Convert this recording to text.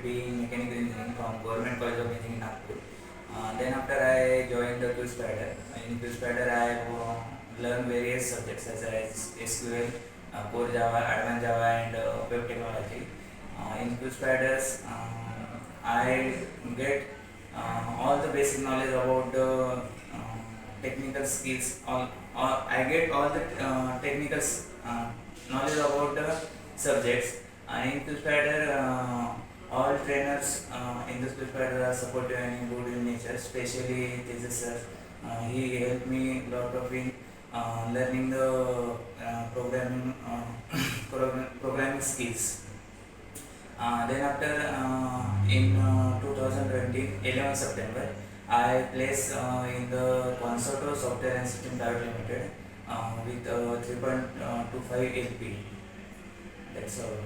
BE in Mechanical Engineering from Government College of Engineering, Nagpur. Then after I joined the QSpider. In QSpider I learned various subjects such as SQL, Core Java, Advanced Java and Web Technology. In QSpiders I get all the basic knowledge about the technical skills. I get all the technical knowledge about the subjects. In QSpider, all trainers in the QSpider are supportive and good in nature, especially Tejas sir. He helped me a lot of in learning the programming programming skills. Then after in 2020, 11 September, I placed in the Concerto Software and System Pvt Ltd with 3.25 LP. That's all.